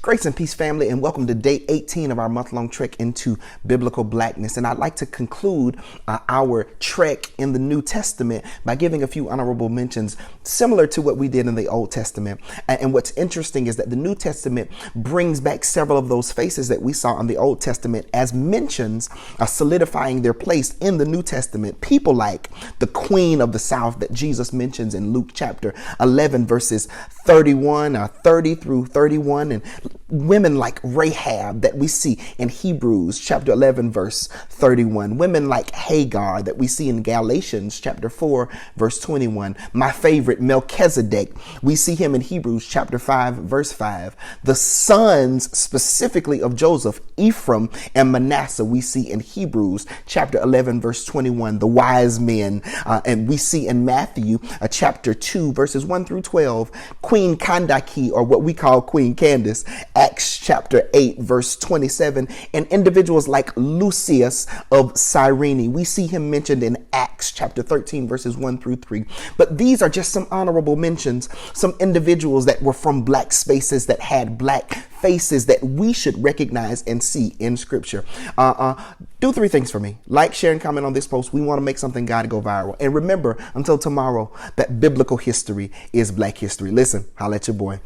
Grace and peace, family, and welcome to day 18 of our month-long trek into biblical blackness. And I'd like to conclude our trek in the New Testament by giving a few honorable mentions similar to what we did in the Old Testament. And what's interesting is that the New Testament brings back several of those faces that we saw in the Old Testament as mentions, solidifying their place in the New Testament. People like the Queen of the South that Jesus mentions in Luke chapter 11, verses 30 through 31, and women like Rahab that we see in Hebrews chapter 11, verse 31. Women like Hagar that we see in Galatians chapter 4, verse 21. My favorite, Melchizedek, we see him in Hebrews chapter 5, verse 5. The sons specifically of Joseph, Ephraim and Manasseh, we see in Hebrews chapter 11, verse 21. The wise men, and we see in Matthew chapter 2, verses 1 through 12. Queen Kandake, or what we call Queen Candace, Acts chapter 8, verse 27, and individuals like Lucius of Cyrene. We see him mentioned in Acts chapter 13, verses 1 through 3. But these are just some honorable mentions, some individuals that were from black spaces that had black faces that we should recognize and see in scripture. Do three things for me. Like, share, and comment on this post. We want to make something God go viral. And remember, until tomorrow, that biblical history is black history. Listen, holla at your boy.